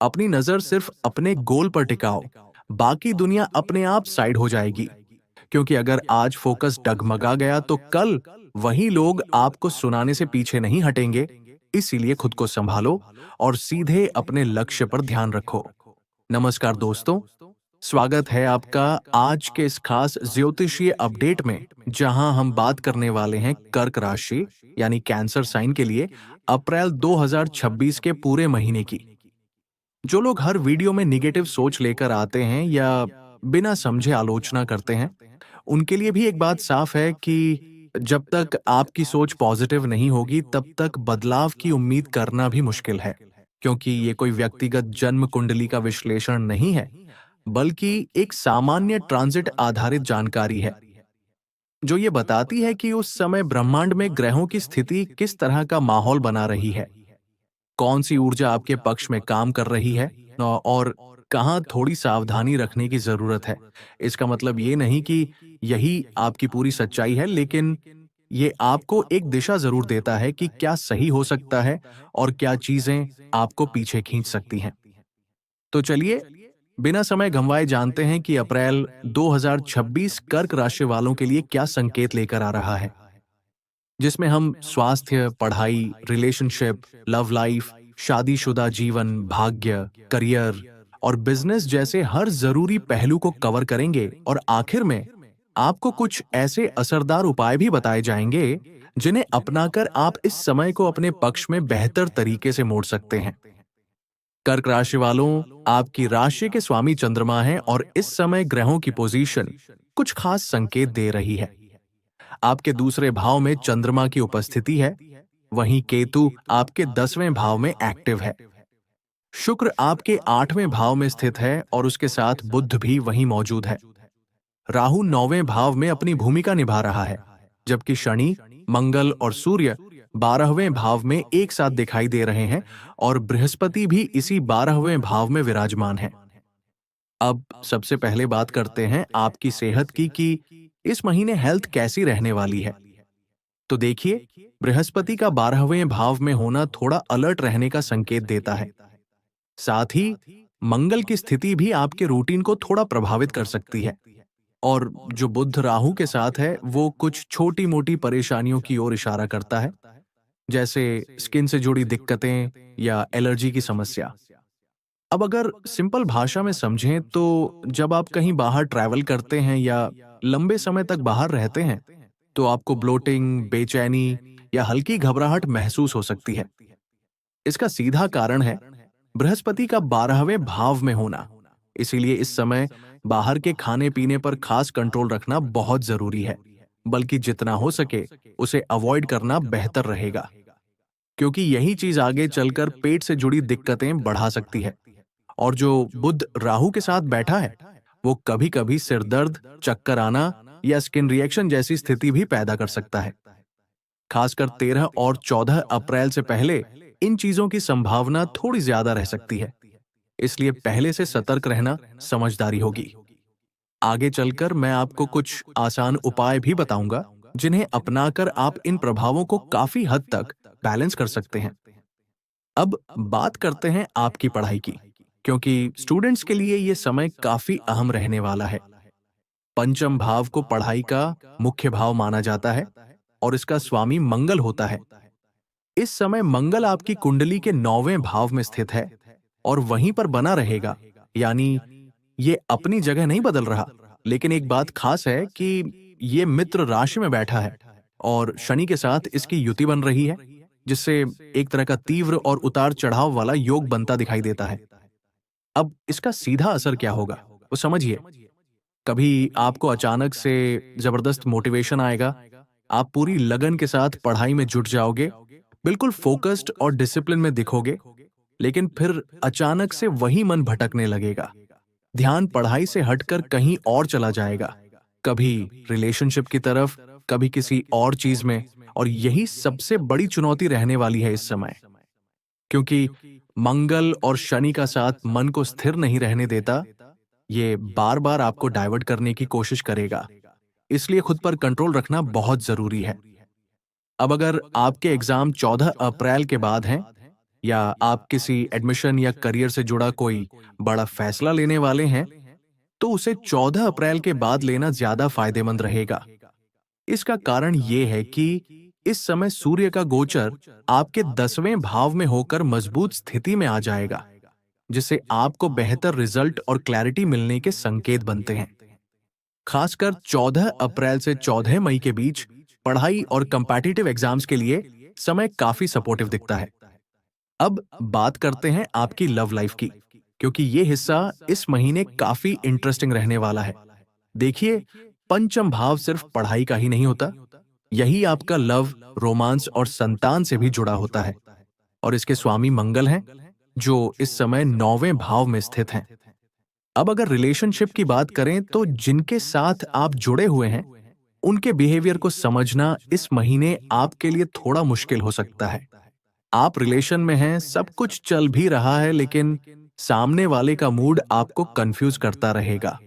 अपनी नजर सिर्फ अपने गोल पर टिकाओ, बाकी दुनिया अपने आप साइड हो जाएगी। क्योंकि अगर आज फोकस डगमगा गया तो कल वही लोग आपको सुनाने से पीछे नहीं हटेंगे। इसीलिए खुद को संभालो और सीधे अपने लक्ष्य पर ध्यान रखो। नमस्कार दोस्तों, स्वागत है आपका आज के इस खास ज्योतिषीय अपडेट में, जहां हम बात करने वाले हैं कर्क राशि यानी कैंसर साइन के लिए अप्रैल 2026 के पूरे महीने की। जो लोग हर वीडियो में निगेटिव सोच लेकर आते हैं या बिना समझे आलोचना करते हैं, उनके लिए भी एक बात साफ है कि जब तक आपकी सोच पॉजिटिव नहीं होगी, तब तक बदलाव की उम्मीद करना भी मुश्किल है। क्योंकि ये कोई व्यक्तिगत जन्म कुंडली का विश्लेषण नहीं है, बल्कि एक सामान्य ट्रांजिट आधारित जानकारी है, जो ये बताती है कि उस समय ब्रह्मांड में ग्रहों की स्थिति किस तरह का माहौल बना रही है, कौन सी ऊर्जा आपके पक्ष में काम कर रही है और कहाँ थोड़ी सावधानी रखने की जरूरत है। इसका मतलब ये नहीं कि यही आपकी पूरी सच्चाई है, लेकिन ये आपको एक दिशा जरूर देता है कि क्या सही हो सकता है और क्या चीजें आपको पीछे खींच सकती हैं। तो चलिए, बिना समय गंवाए जानते हैं कि अप्रैल 2026 कर्क राशि वालों के लिए क्या संकेत लेकर आ रहा है, जिसमें हम स्वास्थ्य, पढ़ाई, रिलेशनशिप, लव लाइफ, शादीशुदा जीवन, भाग्य, करियर और बिजनेस जैसे हर जरूरी पहलू को कवर करेंगे। और आखिर में आपको कुछ ऐसे असरदार उपाय भी बताए जाएंगे जिन्हें अपनाकर आप इस समय को अपने पक्ष में बेहतर तरीके से मोड़ सकते हैं। कर्क राशि वालों, आपकी राशि के स्वामी चंद्रमा है और इस समय ग्रहों की पोजीशन कुछ खास संकेत दे रही है। आपके दूसरे भाव में चंद्रमा की उपस्थिति है, वहीं केतु आपके 10वें भाव में एक्टिव है। शुक्र आपके 8वें भाव में स्थित है और उसके साथ बुध भी वहीं मौजूद है। राहु 9वें भाव में अपनी भूमिका निभा रहा है, जबकि शनि, मंगल और सूर्य 12वें भाव में एक साथ दिखाई दे रहे हैं और बृहस्पति भी इसी 12वें भाव में विराजमान है। अब सबसे पहले बात करते हैं आपकी सेहत की कि इस महीने हेल्थ कैसी रहने वाली है। तो देखिए, बृहस्पति का 12वें भाव में होना थोड़ा अलर्ट रहने का संकेत देता है। साथ ही मंगल की स्थिति भी आपके रूटीन को थोड़ा प्रभावित कर सकती है। और जो बुध राहु के साथ है, वो कुछ छोटी मोटी परेशानियों की ओर इशारा करता है, जैसे स्किन से जुड़ी दिक्कतें या एलर्जी की समस्या। अब अगर सिंपल भाषा में समझें तो जब आप कहीं बाहर ट्रैवल करते हैं या लंबे समय तक बाहर रहते हैं, तो आपको ब्लोटिंग, बेचैनी या हल्की घबराहट महसूस हो सकती है। इसका सीधा कारण है बृहस्पति का 12वें भाव में होना। इसीलिए इस समय बाहर के खाने पीने पर खास कंट्रोल रखना बहुत जरूरी है, बल्कि जितना हो सके उसे अवॉइड करना बेहतर रहेगा, क्योंकि यही चीज आगे चलकर पेट से जुड़ी दिक्कतें बढ़ा सकती है। और जो बुध राहु के साथ बैठा है, वो कभी कभी सिर दर्द, चक्कर आना या स्किन रिएक्शन जैसी स्थिति भी पैदा कर सकता है। खासकर 13 और 14 अप्रैल से पहले इन चीजों की संभावना थोड़ी ज्यादा रह सकती है। इसलिए पहले से सतर्क रहना समझदारी होगी। आगे चलकर मैं आपको कुछ आसान उपाय भी बताऊंगा, जिन्हें अपनाकर आप इन प्रभावों को काफी हद तक बैलेंस कर सकते हैं। अब बात करते हैं आपकी पढ़ाई की, क्योंकि स्टूडेंट्स के लिए ये समय काफी अहम रहने वाला है। पंचम भाव को पढ़ाई का मुख्य भाव माना जाता है और इसका स्वामी मंगल होता है। इस समय मंगल आपकी कुंडली के 9वें भाव में स्थित है और वहीं पर बना रहेगा, यानी ये अपनी जगह नहीं बदल रहा। लेकिन एक बात खास है कि ये मित्र राशि में बैठा है और शनि के साथ इसकी युति बन रही है, जिससे एक तरह का तीव्र और उतार चढ़ाव वाला योग बनता दिखाई देता है। अब इसका सीधा असर क्या होगा, वो समझिए। कभी आपको अचानक से जबरदस्त मोटिवेशन आएगा, आप पूरी लगन के साथ पढ़ाई में जुट जाओगे, बिल्कुल फोकस्ड और डिसिप्लिन में दिखोगे। लेकिन फिर अचानक से वही मन भटकने लगेगा, ध्यान पढ़ाई से हटकर कहीं और चला जाएगा, कभी रिलेशनशिप की तरफ, कभी किसी और चीज में। और यही सबसे बड़ी चुनौती रहने वाली है इस समय, क्योंकि मंगल और शनि का साथ मन को स्थिर नहीं रहने देता। ये बार बार आपको डाइवर्ट करने की कोशिश करेगा। इसलिए खुद पर कंट्रोल रखना बहुत जरूरी है। अब अगर आपके एग्जाम 14 अप्रैल के बाद हैं, या आप किसी एडमिशन या करियर से जुड़ा कोई बड़ा फैसला लेने वाले हैं, तो उसे 14 अप्रैल के बाद लेना ज्यादा फायदेमंद रहेगा। इसका कारण ये है कि इस समय सूर्य का गोचर आपके 10वें भाव में होकर मजबूत स्थिति में आ जाएगा, जिससे आपको बेहतर रिजल्ट और क्लैरिटी मिलने के संकेत बनते हैं। खासकर 14 अप्रैल से 14 मई के बीच पढ़ाई और कम्पैटिटिव एग्जाम्स के लिए समय काफी सपोर्टिव दिखता है। अब बात करते हैं आपकी लव लाइफ की, क्योंकि ये हिस्सा इस महीने काफी इंटरेस्टिंग रहने वाला है। देखिए, पंचम भाव सिर्फ पढ़ाई का ही नहीं होता, यही आपका लव, रोमांस और संतान से भी जुड़ा होता है। और इसके स्वामी मंगल हैं, जो इस समय 9वें भाव में स्थित हैं। अब अगर रिलेशनशिप की बात करें तो जिनके साथ आप जुड़े हुए हैं, उनके बिहेवियर को समझना इस महीने आपके लिए थोड़ा मुश्किल हो सकता है। आप रिलेशन में हैं, सब कुछ चल भी रहा है, लेकिन सामने वाले का मूड आपको कंफ्यूज करता रहेगा।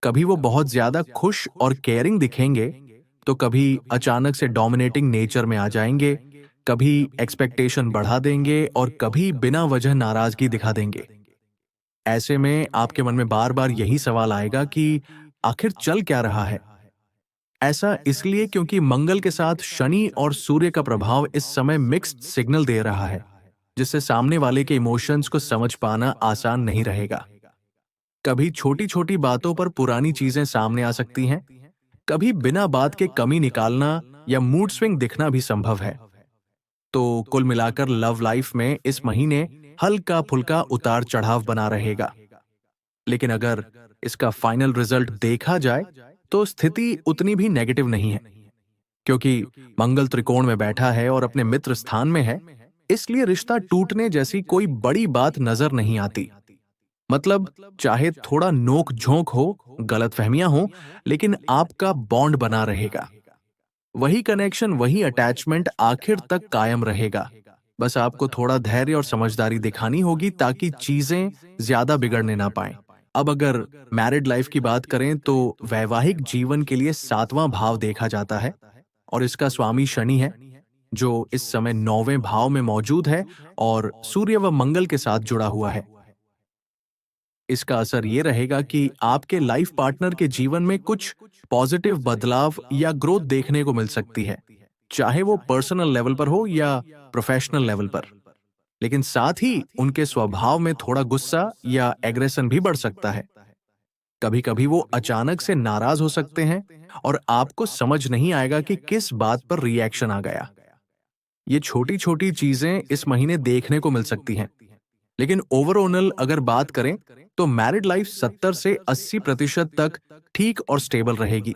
कभी वो बहुत ज्यादा खुश और केयरिंग दिखेंगे, तो कभी अचानक से डोमिनेटिंग नेचर में आ जाएंगे, कभी एक्सपेक्टेशन बढ़ा देंगे और कभी बिना वजह नाराजगी दिखा देंगे। ऐसे में आपके मन में बार बार यही सवाल आएगा कि आखिर चल क्या रहा है। ऐसा इसलिए क्योंकि मंगल के साथ शनि और सूर्य का प्रभाव इस समय मिक्स्ड सिग्नल दे रहा है, जिससे सामने वाले के इमोशंस को समझ पाना आसान नहीं रहेगा। कभी छोटी छोटी बातों पर पुरानी चीजें सामने आ सकती हैं, कभी बिना बात के कमी निकालना या मूड स्विंग दिखना भी संभव है। तो कुल मिलाकर लव लाइफ में इस महीने हल्का फुल्का उतार चढ़ाव बना रहेगा। लेकिन अगर इसका फाइनल रिजल्ट देखा जाए तो स्थिति उतनी भी नेगेटिव नहीं है, क्योंकि मंगल त्रिकोण में बैठा है और अपने मित्र स्थान में है। इसलिए रिश्ता टूटने जैसी कोई बड़ी बात नजर नहीं आती। मतलब, चाहे थोड़ा नोक झोंक हो, गलतफहमियां हो, लेकिन आपका बॉन्ड बना रहेगा। वही कनेक्शन, वही अटैचमेंट आखिर तक कायम रहेगा। बस आपको थोड़ा धैर्य और समझदारी दिखानी होगी ताकि चीजें ज्यादा बिगड़ने ना पाएं। अब अगर मैरिड लाइफ की बात करें तो वैवाहिक जीवन के लिए 7वां भाव देखा जाता है और इसका स्वामी शनि है, जो इस समय 9वें भाव में मौजूद है और सूर्य व मंगल के साथ जुड़ा हुआ है। इसका असर ये रहेगा कि आपके लाइफ पार्टनर के जीवन में कुछ पॉजिटिव बदलाव या ग्रोथ देखने को मिल सकती है, चाहे वो पर्सनल लेवल पर हो या प्रोफेशनल लेवल पर। लेकिन साथ ही उनके स्वभाव में थोड़ा गुस्सा या एग्रेशन भी बढ़ सकता है। कभी कभी वो अचानक से नाराज हो सकते हैं और आपको समझ नहीं आएगा कि किस बात पर रिएक्शन आ गया। ये छोटी छोटी चीजें इस महीने देखने को मिल सकती हैं। लेकिन ओवरऑल अगर बात करें तो मैरिड लाइफ 70 से 80% तक ठीक और स्टेबल रहेगी।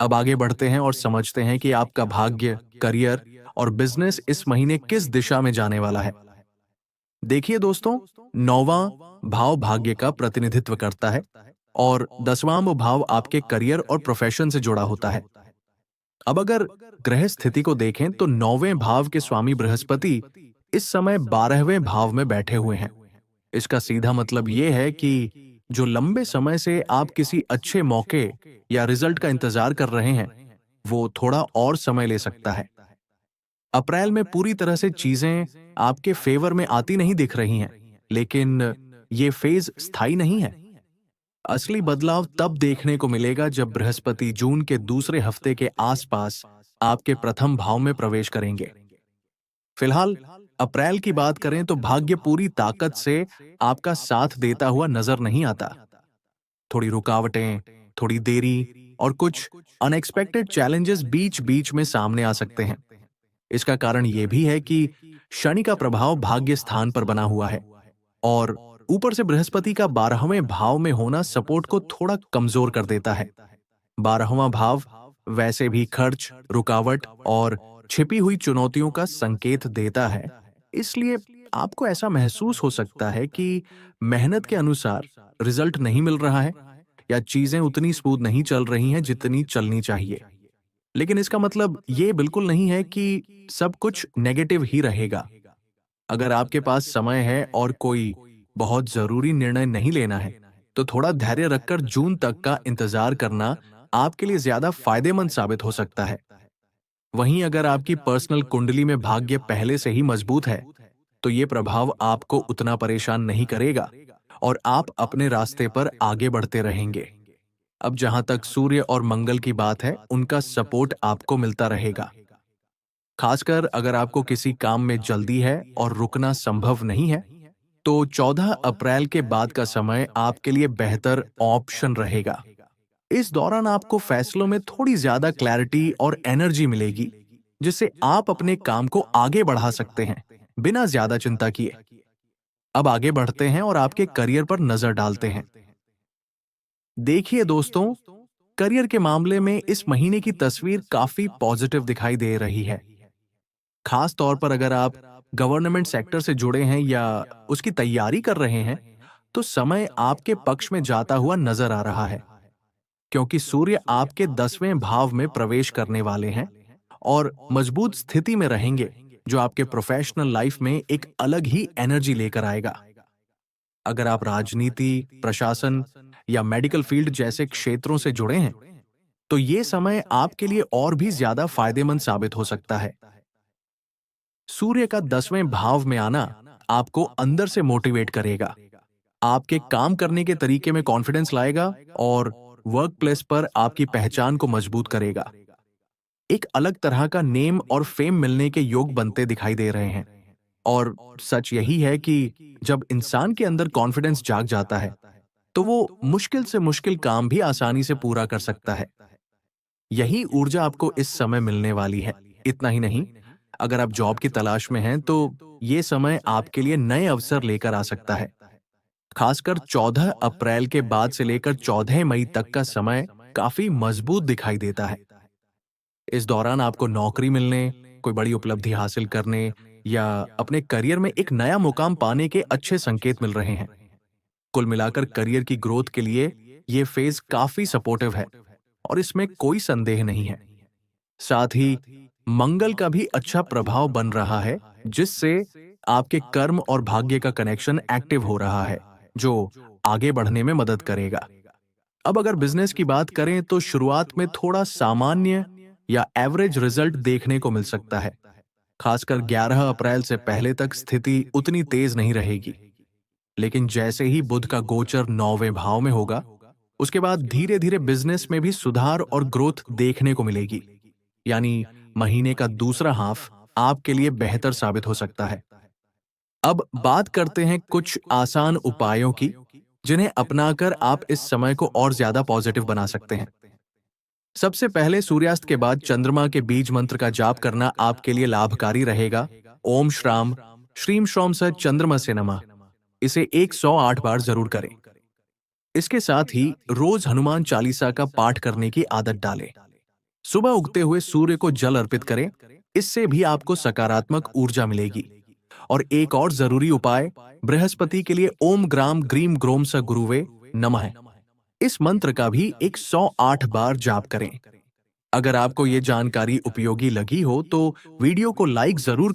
अब आगे बढ़ते हैं और समझते हैं कि आपका भाग्य, करियर और बिजनेस इस महीने किस दिशा में जाने वाला है। देखिए दोस्तों, 9वां भाव भाग्य का प्रतिनिधित्व करता है और 10वां भाव आपके करियर और प्रोफेशन से जुड़ा होता है। अब अगर ग्रह स्थिति को देखें तो 9वें भाव के स्वामी बृहस्पति इस समय 12वें भाव में बैठे हुए हैं। इसका सीधा मतलब ये है कि जो लंबे समय से आप किसी अच्छे मौके या रिजल्ट का इंतजार कर रहे हैं, वो थोड़ा और समय ले सकता है। अप्रैल में पूरी तरह से चीजें आपके फेवर में आती नहीं दिख रही हैं, लेकिन ये फेज स्थायी नहीं है। असली बदलाव तब देखने को मिलेगा जब बृहस्पति जून के दूसरे हफ्ते के आसपास आपके प्रथम भाव में प्रवेश करेंगे। फिलहाल अप्रैल की बात करें तो भाग्य पूरी ताकत से आपका साथ देता हुआ नजर नहीं आता। थोड़ी रुकावटें, थोड़ी देरी और कुछ अनएक्सपेक्टेड चैलेंजेस बीच बीच में सामने आ सकते हैं। इसका कारण यह भी है कि शनि का प्रभाव भाग्य स्थान पर बना हुआ है और ऊपर से बृहस्पति का 12वें भाव में होना सपोर्ट को थोड़ा कमजोर कर देता है। 12वां भाव वैसे भी खर्च, रुकावट और छिपी हुई चुनौतियों का संकेत देता है। इसलिए आपको ऐसा महसूस हो सकता है कि मेहनत के अनुसार रिजल्ट नहीं मिल रहा है या चीजें उतनी स्मूथ नहीं चल रही हैं जितनी चलनी चाहिए। लेकिन इसका मतलब ये बिल्कुल नहीं है कि सब कुछ नेगेटिव ही रहेगा। अगर आपके पास समय है और कोई बहुत जरूरी निर्णय नहीं लेना है, तो थोड़ा धैर्य रखकर जून तक का इंतजार करना आपके लिए ज्यादा फायदेमंद साबित हो सकता है। वहीं अगर आपकी पर्सनल कुंडली में भाग्य पहले से ही मजबूत है, तो ये प्रभाव आपको उतना परेशान नहीं करेगा और आप अपने रास्ते पर आगे बढ़ते रहेंगे। अब जहां तक सूर्य और मंगल की बात है, उनका सपोर्ट आपको मिलता रहेगा। खासकर अगर आपको किसी काम में जल्दी है और रुकना संभव नहीं है, तो 14 अप्रैल के बाद का समय आपके लिए बेहतर ऑप्शन रहेगा। इस दौरान आपको फैसलों में थोड़ी ज्यादा क्लैरिटी और एनर्जी मिलेगी, जिससे आप अपने काम को आगे बढ़ा सकते हैं, बिना ज्यादा चिंता किए। अब आगे बढ़ते हैं और आपके करियर पर नजर डालते हैं। देखिए दोस्तों, करियर के मामले में इस महीने की तस्वीर काफी पॉजिटिव दिखाई दे रही है। खास तौर पर अगर आप गवर्नमेंट सेक्टर से जुड़े हैं या उसकी तैयारी कर रहे हैं, तो समय आपके पक्ष में जाता हुआ नजर आ रहा है, क्योंकि सूर्य आपके 10वें भाव में प्रवेश करने वाले हैं और मजबूत स्थिति में रहेंगे, जो आपके प्रोफेशनल लाइफ में एक अलग ही एनर्जी लेकर आएगा। अगर आप राजनीति, प्रशासन या मेडिकल फील्ड जैसे क्षेत्रों से जुड़े हैं, तो ये समय आपके लिए और भी ज्यादा फायदेमंद साबित हो सकता है। सूर्य का 10वें भाव में आना आपको अंदर से मोटिवेट करेगा, आपके काम करने के तरीके में कॉन्फिडेंस लाएगा और वर्क प्लेस पर आपकी पहचान को मजबूत करेगा। एक अलग तरह का नेम और फेम मिलने के योग बनते दिखाई दे रहे हैं। और सच यही है कि जब इंसान के अंदर कॉन्फिडेंस जाग जाता है, तो वो मुश्किल से मुश्किल काम भी आसानी से पूरा कर सकता है। यही ऊर्जा आपको इस समय मिलने वाली है। इतना ही नहीं, अगर आप जॉब की तलाश में हैं, तो ये समय आपके लिए नए अवसर लेकर आ सकता है। खासकर 14 अप्रैल के बाद से लेकर 14 मई तक का समय काफी मजबूत दिखाई देता है। इस दौरान आपको नौकरी मिलने, कोई बड़ी उपलब्धि हासिल करने या अपने करियर में एक नया मुकाम पाने के अच्छे संकेत मिल रहे हैं। कुल मिलाकर करियर की ग्रोथ के लिए ये फेज काफी सपोर्टिव है और इसमें कोई संदेह नहीं है। साथ ही मंगल का भी अच्छा प्रभाव बन रहा है, जिससे आपके कर्म और भाग्य का कनेक्शन एक्टिव हो रहा है, जो आगे बढ़ने में मदद करेगा। अब अगर बिजनेस की बात करें, तो शुरुआत में थोड़ा सामान्य या एवरेज रिजल्ट देखने को मिल सकता है। खासकर 11 अप्रैल से पहले तक स्थिति उतनी तेज नहीं रहेगी। लेकिन जैसे ही बुध का गोचर 9वें भाव में होगा, उसके बाद धीरे धीरे बिजनेस में भी सुधार और ग्रोथ देखने को मिलेगी। यानी महीने का दूसरा हाफ आपके लिए बेहतर साबित हो सकता है। अब बात करते हैं कुछ आसान उपायों की, जिन्हें अपनाकर आप इस समय को और ज्यादा पॉजिटिव बना सकते हैं। सबसे पहले सूर्यास्त के बाद चंद्रमा के बीज मंत्र का जाप करना आपके लिए लाभकारी रहेगा। ओम श्राम श्रीम श्रौम स चंद्रमा से नमः, इसे 108 बार जरूर करें। इसके साथ ही रोज हनुमान चालीसा का पाठ करने की आदत डालें। सुबह उगते हुए सूर्य को जल अर्पित करें, इससे भी आपको सकारात्मक ऊर्जा मिलेगी। और एक और जरूरी उपाय, बृहस्पति के लिए ओम ग्राम ग्रीम ग्रोम स गुरुवे नमः, इस मंत्र का भी 108 बार जाप करें। अगर आपको ये जानकारी उपयोगी लगी हो, तो वीडियो को लाइक जरूर करें।